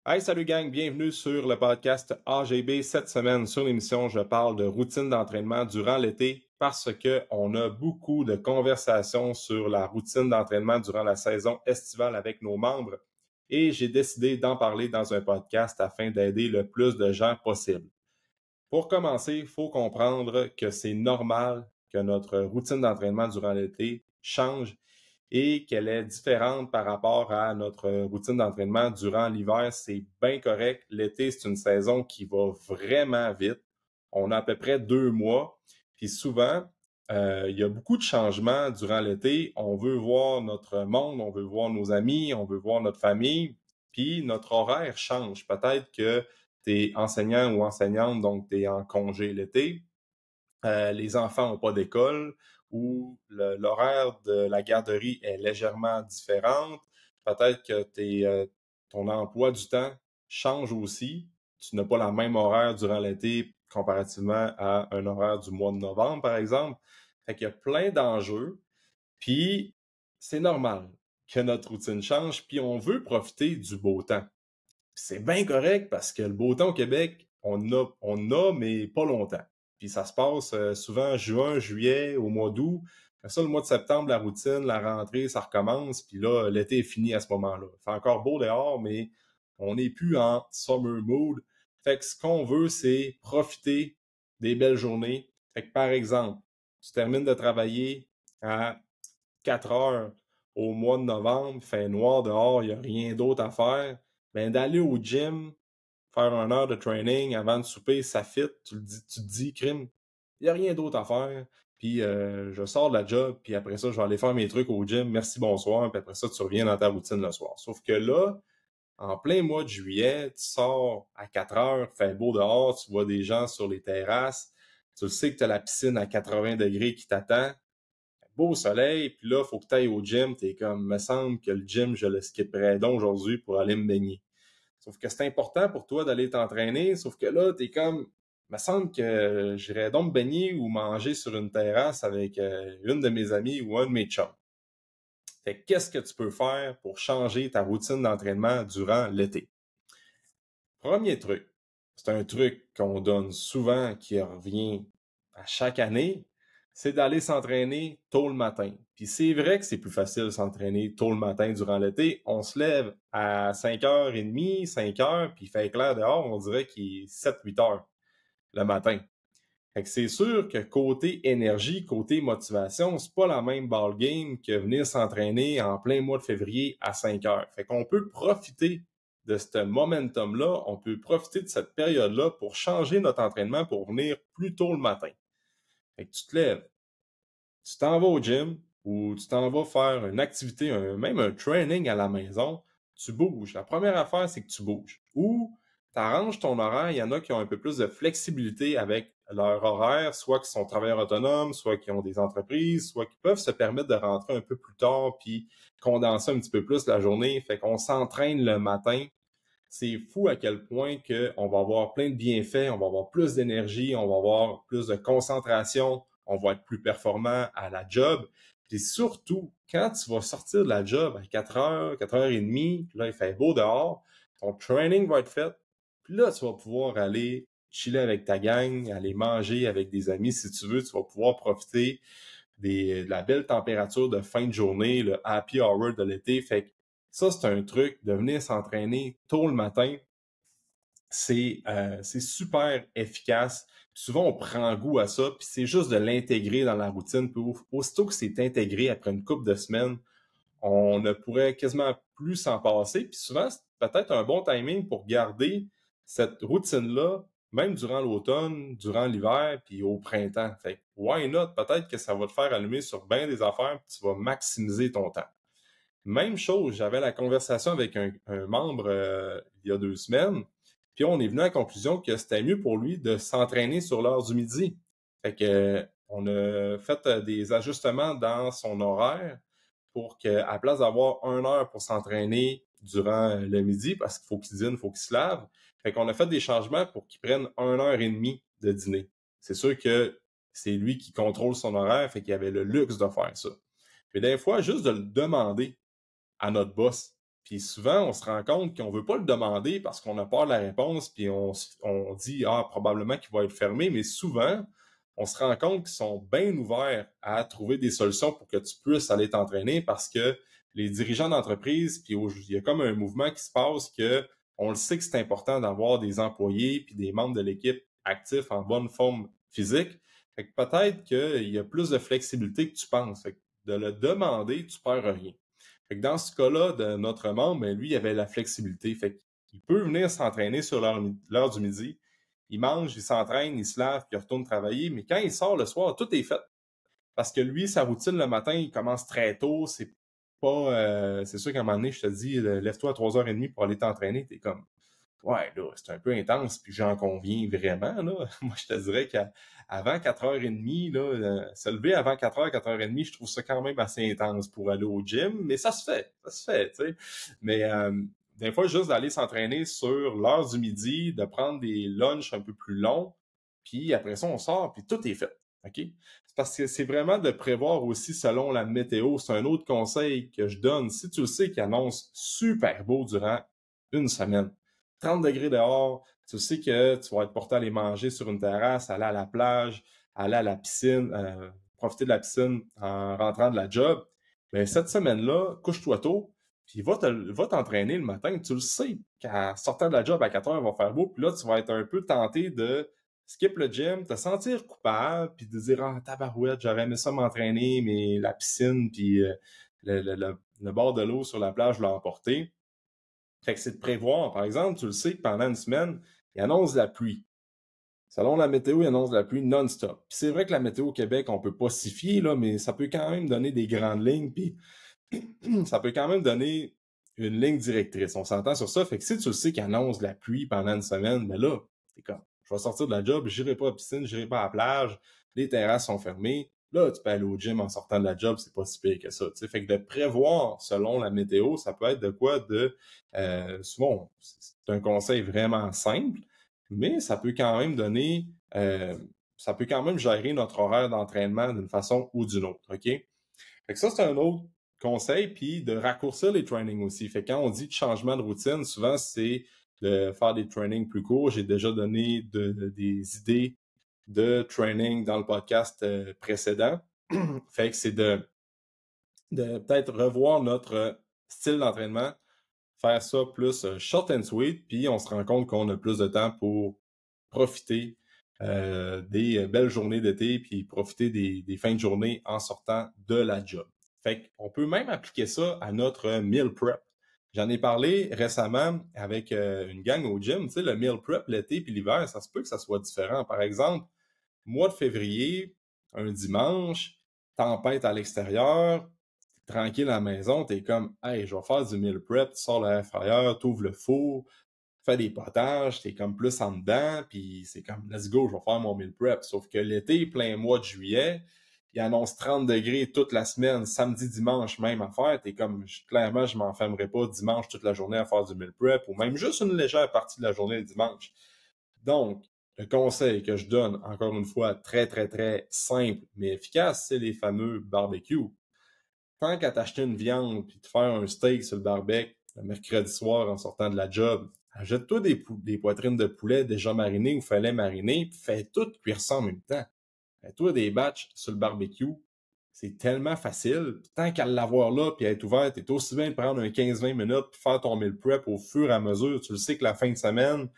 Hey, salut gang, bienvenue sur le podcast AGB. Cette semaine, sur l'émission, je parle de routine d'entraînement durant l'été parce qu'on a beaucoup de conversations sur la routine d'entraînement durant la saison estivale avec nos membres et j'ai décidé d'en parler dans un podcast afin d'aider le plus de gens possible. Pour commencer, il faut comprendre que c'est normal que notre routine d'entraînement durant l'été change et qu'elle est différente par rapport à notre routine d'entraînement durant l'hiver. C'est bien correct. L'été, c'est une saison qui va vraiment vite. On a à peu près 2 mois. Puis souvent, il y a beaucoup de changements durant l'été. On veut voir notre monde, on veut voir nos amis, on veut voir notre famille. Puis notre horaire change. Peut-être que tu es enseignant ou enseignante, donc tu es en congé l'été. Les enfants n'ont pas d'école ou l'horaire de la garderie est légèrement différente. Peut-être que ton emploi du temps change aussi. Tu n'as pas la même horaire durant l'été comparativement à un horaire du mois de novembre, par exemple. Fait qu'il y a plein d'enjeux. Puis, c'est normal que notre routine change, puis on veut profiter du beau temps. C'est bien correct parce que le beau temps au Québec, on a, mais pas longtemps. Puis ça se passe souvent juin, juillet, au mois d'août. Après ça, le mois de septembre, la routine, la rentrée, ça recommence. Puis là, l'été est fini à ce moment-là. Il fait encore beau dehors, mais on n'est plus en summer mood. Fait que ce qu'on veut, c'est profiter des belles journées. Fait que par exemple, tu termines de travailler à 4 heures au mois de novembre, il fait noir dehors, il n'y a rien d'autre à faire, ben d'aller au gym, faire 1 heure de training avant de souper, ça fit, tu te dis, crime, il n'y a rien d'autre à faire, puis je sors de la job, puis après ça, je vais aller faire mes trucs au gym, merci, bonsoir, puis après ça, tu reviens dans ta routine le soir. Sauf que là, en plein mois de juillet, tu sors à 4 heures, il fait beau dehors, tu vois des gens sur les terrasses, tu sais que tu as la piscine à 80 degrés qui t'attend, beau soleil, puis là, il faut que tu ailles au gym. T'es comme, me semble que le gym, je le skipperais donc aujourd'hui pour aller me baigner. Sauf que c'est important pour toi d'aller t'entraîner, sauf que là, t'es comme, me semble que j'irais donc me baigner ou manger sur une terrasse avec une de mes amies ou un de mes chums. Fait que qu'est-ce que tu peux faire pour changer ta routine d'entraînement durant l'été? Premier truc, c'est un truc qu'on donne souvent qui revient à chaque année, c'est d'aller s'entraîner tôt le matin. Puis c'est vrai que c'est plus facile de s'entraîner tôt le matin durant l'été. On se lève à 5h30, 5h, puis il fait clair dehors, on dirait qu'il est 7-8 heures le matin. Fait que c'est sûr que côté énergie, côté motivation, c'est pas la même ball game que venir s'entraîner en plein mois de février à 5 heures. Fait qu'on peut profiter de ce momentum-là, on peut profiter de cette période-là pour changer notre entraînement pour venir plus tôt le matin. Fait que tu te lèves, tu t'en vas au gym ou tu t'en vas faire une activité, même un training à la maison, tu bouges. La première affaire, c'est que tu bouges. Ou tu arranges ton horaire. Il y en a qui ont un peu plus de flexibilité avec leur horaire, soit qui sont travailleurs autonomes, soit qui ont des entreprises, soit qui peuvent se permettre de rentrer un peu plus tard puis condenser un petit peu plus la journée. Fait qu'on s'entraîne le matin. C'est fou à quel point qu'on va avoir plein de bienfaits, on va avoir plus d'énergie, on va avoir plus de concentration, on va être plus performant à la job. Puis surtout, quand tu vas sortir de la job à 4 heures, 4h30, puis là, il fait beau dehors, ton training va être fait, puis là, tu vas pouvoir aller chiller avec ta gang, aller manger avec des amis si tu veux, tu vas pouvoir profiter de la belle température de fin de journée, le happy hour de l'été. Fait que ça, c'est un truc de venir s'entraîner tôt le matin. C'est super efficace. Puis souvent, on prend goût à ça, puis c'est juste de l'intégrer dans la routine. Puis aussitôt que c'est intégré après une couple de semaines, on ne pourrait quasiment plus s'en passer. Puis souvent, c'est peut-être un bon timing pour garder cette routine-là, même durant l'automne, durant l'hiver, puis au printemps. Fait que, why not? Peut-être que ça va te faire allumer sur bien des affaires, puis tu vas maximiser ton temps. Même chose, j'avais la conversation avec un membre il y a 2 semaines, puis on est venu à la conclusion que c'était mieux pour lui de s'entraîner sur l'heure du midi. Fait que on a fait des ajustements dans son horaire pour qu'à place d'avoir 1 heure pour s'entraîner durant le midi, parce qu'il faut qu'il dîne, il faut qu'il se lave, fait qu'on a fait des changements pour qu'il prenne 1 heure et demie de dîner. C'est sûr que c'est lui qui contrôle son horaire, fait qu'il avait le luxe de faire ça. Mais des fois, juste de le demander à notre boss, Puis souvent, on se rend compte qu'on ne veut pas le demander parce qu'on a peur de la réponse, puis on dit ah, probablement qu'il va être fermé, mais souvent, on se rend compte qu'ils sont bien ouverts à trouver des solutions pour que tu puisses aller t'entraîner parce que les dirigeants d'entreprise, puis il y a comme un mouvement qui se passe que on le sait que c'est important d'avoir des employés puis des membres de l'équipe actifs en bonne forme physique. Fait que peut-être qu'il y a plus de flexibilité que tu penses. Fait que de le demander, tu perds rien. Fait que dans ce cas-là, de notre membre, ben, lui, il avait la flexibilité. Fait qu'il peut venir s'entraîner sur l'heure du midi. Il mange, il s'entraîne, il se lave, puis il retourne travailler. Mais quand il sort le soir, tout est fait. Parce que lui, sa routine le matin, il commence très tôt. C'est pas. C'est sûr qu'à un moment donné, je te dis, lève-toi à 3h30 pour aller t'entraîner. T'es comme ouais, là, c'est un peu intense, puis j'en conviens vraiment, là. Moi, je te dirais qu'avant 4h30, là, se lever avant 4h, 4h30, je trouve ça quand même assez intense pour aller au gym, mais ça se fait, tu sais. Mais des fois, juste d'aller s'entraîner sur l'heure du midi, de prendre des lunchs un peu plus longs, puis après ça, on sort, puis tout est fait, OK? C'est parce que c'est vraiment de prévoir aussi selon la météo. C'est un autre conseil que je donne. Si tu le sais qu'il annonce super beau durant une semaine, 30 degrés dehors, tu sais que tu vas être porté à aller manger sur une terrasse, aller à la plage, aller à la piscine, profiter de la piscine en rentrant de la job. Bien, cette semaine-là, couche-toi tôt, puis va t'entraîner le matin. Tu le sais qu'à sortant de la job à 4 heures, il va faire beau, puis là, tu vas être un peu tenté de skip le gym, te sentir coupable, puis de dire « Ah, tabarouette, j'aurais aimé ça m'entraîner, mais la piscine, puis le bord de l'eau sur la plage l'a emporté. » Fait que c'est de prévoir. Par exemple, tu le sais que pendant une semaine, il annonce la pluie. Selon la météo, il annonce la pluie non-stop. Puis c'est vrai que la météo au Québec, on peut pas s'y fier, là, mais ça peut quand même donner des grandes lignes, puis ça peut quand même donner une ligne directrice. On s'entend sur ça. Fait que si tu le sais qu'il annonce la pluie pendant une semaine, ben là, t'es comme, je vais sortir de la job, j'irai pas à la piscine, j'irai pas à la plage, les terrasses sont fermées. Là, tu peux aller au gym en sortant de la job, c'est pas si pire que ça. T'sais. Fait que de prévoir selon la météo, ça peut être de quoi de... souvent, c'est un conseil vraiment simple, mais ça peut quand même donner... ça peut quand même gérer notre horaire d'entraînement d'une façon ou d'une autre, OK? Fait que ça, c'est un autre conseil, puis de raccourcir les trainings aussi. Fait que quand on dit de changement de routine, souvent, c'est de faire des trainings plus courts. J'ai déjà donné des idées de training dans le podcast précédent. Fait que c'est de peut-être revoir notre style d'entraînement, faire ça plus short and sweet, puis on se rend compte qu'on a plus de temps pour profiter des belles journées d'été, puis profiter des fins de journée en sortant de la job. Fait qu'on peut même appliquer ça à notre meal prep. J'en ai parlé récemment avec une gang au gym. Tu sais, le meal prep l'été puis l'hiver, ça se peut que ça soit différent. Par exemple, mois de février, un dimanche, tempête à l'extérieur, tranquille à la maison, t'es comme « Hey, je vais faire du meal prep », tu sors l'air fryer, t'ouvres le four, fais des potages, t'es comme plus en dedans, puis c'est comme « Let's go, je vais faire mon meal prep ». Sauf que l'été, plein mois de juillet, il annonce 30 degrés toute la semaine, samedi, dimanche, même affaire. T'es comme, clairement, je m'enfermerai pas dimanche toute la journée à faire du meal prep, ou même juste une légère partie de la journée le dimanche. Donc, le conseil que je donne, encore une fois, très, très, très simple, mais efficace, c'est les fameux barbecues. Tant qu'à t'acheter une viande puis te faire un steak sur le barbecue le mercredi soir en sortant de la job, achète-toi des poitrines de poulet déjà marinées ou fallait mariner, puis fais tout cuire ça en même temps. Fais-toi des batchs sur le barbecue. C'est tellement facile. Tant qu'à l'avoir là puis être ouvert, t'es aussi bien de prendre un 15-20 minutes puis faire ton meal prep au fur et à mesure. Tu le sais que la fin de semaine,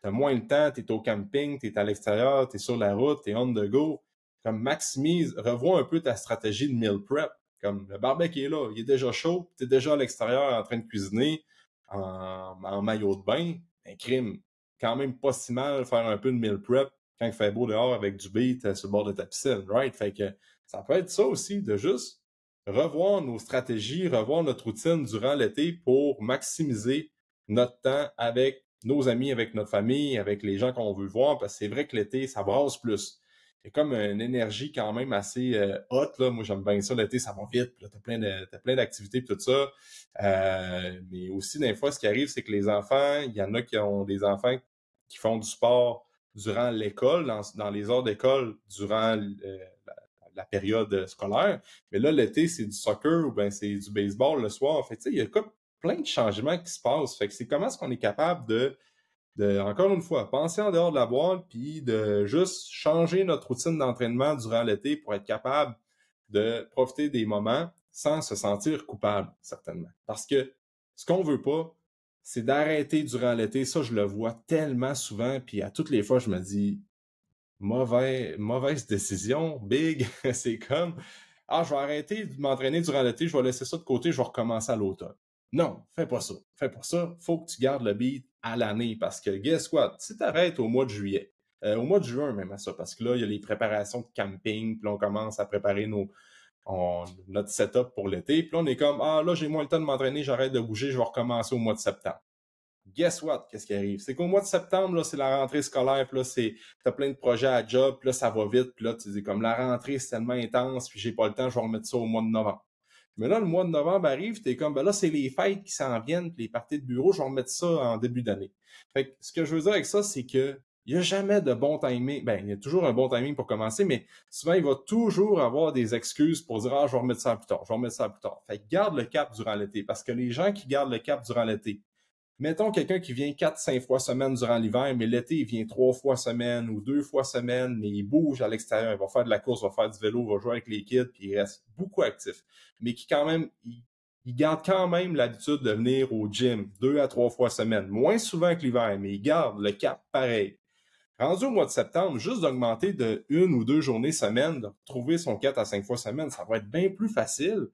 t'as moins le temps, t'es au camping, t'es à l'extérieur, t'es sur la route, t'es on the go. Comme maximise, revois un peu ta stratégie de meal prep. Comme le barbecue est là, il est déjà chaud, t'es déjà à l'extérieur en train de cuisiner en maillot de bain. Un crime. Quand même pas si mal faire un peu de meal prep quand il fait beau dehors avec du beat sur le bord de ta piscine, right? Fait que ça peut être ça aussi, de juste revoir nos stratégies, revoir notre routine durant l'été pour maximiser notre temps avec nos amis, avec notre famille, avec les gens qu'on veut voir, parce que c'est vrai que l'été, ça brasse plus. Il y a comme une énergie quand même assez haute, là. Moi, j'aime bien ça. L'été, ça va vite. Là, t'as plein d'activités et tout ça. Mais aussi, des fois, ce qui arrive, c'est que les enfants, il y en a qui ont des enfants qui font du sport durant l'école, dans les heures d'école, durant la période scolaire. Mais là, l'été, c'est du soccer ou ben c'est du baseball le soir. En fait, tu sais, il y a comme plein de changements qui se passent. Fait que c'est comment est-ce qu'on est capable encore une fois, penser en dehors de la boîte, puis de juste changer notre routine d'entraînement durant l'été pour être capable de profiter des moments sans se sentir coupable, certainement. Parce que ce qu'on veut pas, c'est d'arrêter durant l'été. Ça, je le vois tellement souvent, puis à toutes les fois, je me dis, mauvaise décision, big. C'est comme, je vais arrêter de m'entraîner durant l'été, je vais laisser ça de côté, je vais recommencer à l'automne. Non, fais pas ça. Fais pas ça. Faut que tu gardes le beat à l'année parce que, guess what? Si t'arrêtes au mois de juillet, au mois de juin même à ça, parce que là, il y a les préparations de camping, puis là, on commence à préparer notre setup pour l'été, puis là, on est comme, là, j'ai moins le temps de m'entraîner, j'arrête de bouger, je vais recommencer au mois de septembre. Guess what? Qu'est-ce qui arrive? C'est qu'au mois de septembre, là, c'est la rentrée scolaire, puis là, t'as plein de projets à job, puis là, ça va vite, puis là, tu dis comme la rentrée, c'est tellement intense, puis j'ai pas le temps, je vais remettre ça au mois de novembre. Mais là, le mois de novembre arrive, t'es comme, ben là, c'est les fêtes qui s'en viennent, puis les parties de bureau, je vais remettre ça en début d'année. Fait que ce que je veux dire avec ça, c'est que il n'y a jamais de bon timing. Ben, il y a toujours un bon timing pour commencer, mais souvent, il va toujours avoir des excuses pour dire, je vais remettre ça plus tard, je vais remettre ça plus tard. Fait que garde le cap durant l'été, parce que les gens qui gardent le cap durant l'été, mettons quelqu'un qui vient 4-5 fois semaine durant l'hiver, mais l'été, il vient 3 fois semaine ou 2 fois semaine, mais il bouge à l'extérieur, il va faire de la course, il va faire du vélo, il va jouer avec les kids, puis il reste beaucoup actif. Mais qui quand même, il garde quand même l'habitude de venir au gym 2 à 3 fois semaine. Moins souvent que l'hiver, mais il garde le cap pareil. Rendu au mois de septembre, juste d'augmenter de 1 ou 2 journées semaine, de trouver son 4 à 5 fois semaine, ça va être bien plus facile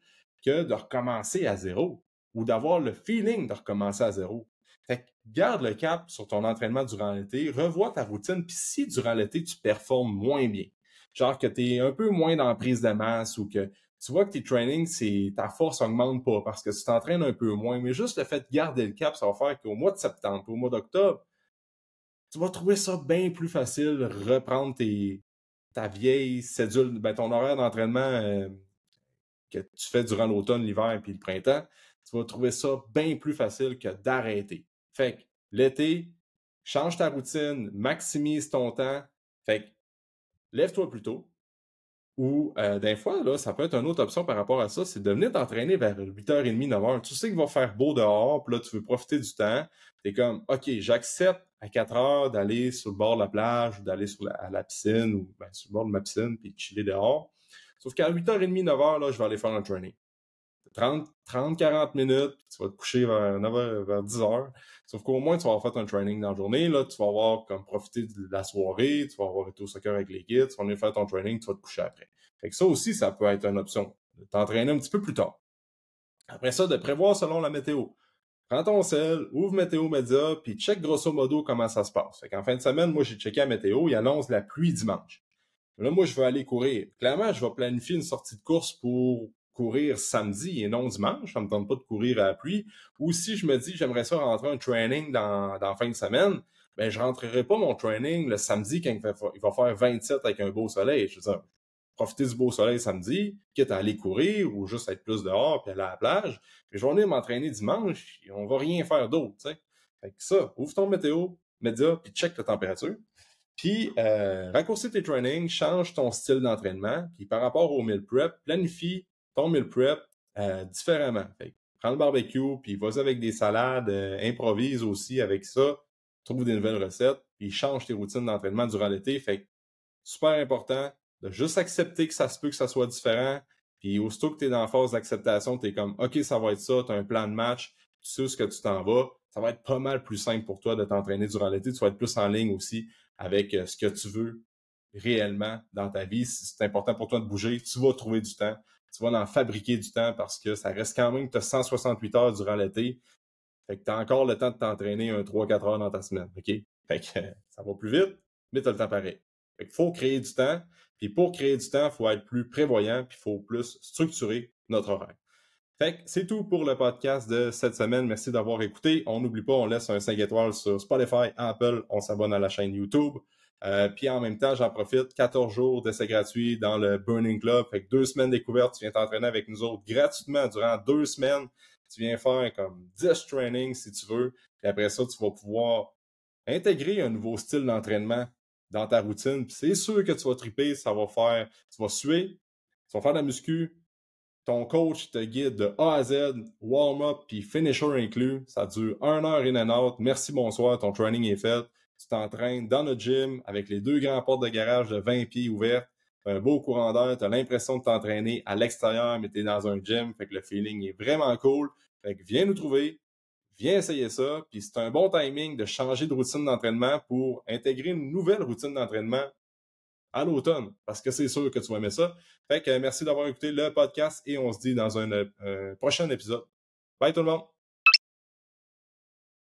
que de recommencer à zéro ou d'avoir le feeling de recommencer à zéro. Fait que garde le cap sur ton entraînement durant l'été, revois ta routine, puis si durant l'été, tu performes moins bien, genre que tu es un peu moins dans la prise de masse ou que tu vois que tes trainings, ta force augmente pas parce que tu t'entraînes un peu moins, mais juste le fait de garder le cap, ça va faire qu'au mois de septembre, au mois d'octobre, tu vas trouver ça bien plus facile, reprendre ta vieille cédule, ton horaire d'entraînement que tu fais durant l'automne, l'hiver et le printemps. Tu vas trouver ça bien plus facile que d'arrêter. Fait que l'été, change ta routine, maximise ton temps. Fait que lève-toi plus tôt. Ou des fois, là, ça peut être une autre option par rapport à ça, c'est de venir t'entraîner vers 8h30, 9h. Tu sais qu'il va faire beau dehors, puis là, tu veux profiter du temps. T'es comme, OK, j'accepte à 4h d'aller sur le bord de la plage, ou d'aller à la piscine, ou sur le bord de ma piscine, puis chiller dehors. Sauf qu'à 8h30, 9h, là, je vais aller faire un training. 30-40 minutes, puis tu vas te coucher vers 9h, vers 10h. Sauf qu'au moins, tu vas avoir fait un training dans la journée. Là, tu vas avoir comme profité de la soirée, tu vas avoir été au soccer avec les kids, tu vas venir faire ton training, tu vas te coucher après. Fait que ça aussi, ça peut être une option. De t'entraîner un petit peu plus tard. Après ça, de prévoir selon la météo. Prends ton sel, ouvre Météo Média, puis check grosso modo comment ça se passe. Fait qu'en fin de semaine, moi, j'ai checké la météo, il annonce la pluie dimanche. Là, moi, je vais aller courir. Clairement, je vais planifier une sortie de course pour courir samedi et non dimanche. Ça me tente pas de courir à la pluie. Ou si je me dis, j'aimerais ça rentrer un training dans la fin de semaine, ben, je rentrerai pas mon training le samedi quand il va faire 27 avec un beau soleil. Je veux dire, profiter du beau soleil samedi, quitte à aller courir ou juste être plus dehors puis aller à la plage. Puis je vais venir m'entraîner dimanche et on va rien faire d'autre, tu sais. Fait que ça, ouvre ton média, puis check la température. Puis, raccourcis tes trainings, change ton style d'entraînement. Puis, par rapport au meal prep, planifie ton meal prep différemment. Fait que, prends le barbecue, puis vas-y avec des salades, improvise aussi avec ça, trouve des nouvelles recettes, puis change tes routines d'entraînement durant l'été. Fait que, super important de juste accepter que ça se peut que ça soit différent. Puis, aussitôt que tu es dans la phase d'acceptation, tu es comme, OK, ça va être ça, tu as un plan de match, tu sais où ce que tu t'en vas. Ça va être pas mal plus simple pour toi de t'entraîner durant l'été. Tu vas être plus en ligne aussi avec ce que tu veux réellement dans ta vie. Si c'est important pour toi de bouger, tu vas trouver du temps. Tu vas en fabriquer du temps parce que ça reste quand même que tu as 168 heures durant l'été. Fait que tu as encore le temps de t'entraîner un 3-4 heures dans ta semaine. OK? Fait que ça va plus vite, mais tu as le temps pareil. Fait qu'il faut créer du temps. Puis pour créer du temps, il faut être plus prévoyant, puis il faut plus structurer notre horaire. Fait que c'est tout pour le podcast de cette semaine. Merci d'avoir écouté. On n'oublie pas, on laisse un 5 étoiles sur Spotify, Apple, on s'abonne à la chaîne YouTube. Puis en même temps, j'en profite, 14 jours d'essai gratuit dans le Burning Club. Fait que 2 semaines découvertes, tu viens t'entraîner avec nous autres gratuitement durant 2 semaines. Tu viens faire comme 10 trainings si tu veux. Puis après ça, tu vas pouvoir intégrer un nouveau style d'entraînement dans ta routine. Puis c'est sûr que tu vas triper, tu vas suer, tu vas faire de la muscu, Ton coach te guide de A à Z, warm-up puis finisher inclus. Ça dure 1 heure in and out. Merci, bonsoir, ton training est fait. Tu t'entraînes dans notre gym avec les 2 grandes portes de garage de 20 pieds ouvertes. Un beau courant d'air. Tu as l'impression de t'entraîner à l'extérieur, mais tu es dans un gym. Fait que le feeling est vraiment cool. Fait que viens nous trouver. Viens essayer ça. Puis c'est un bon timing de changer de routine d'entraînement pour intégrer une nouvelle routine d'entraînement à l'automne, parce que c'est sûr que tu vas aimer ça. Fait que merci d'avoir écouté le podcast et on se dit dans un prochain épisode. Bye tout le monde!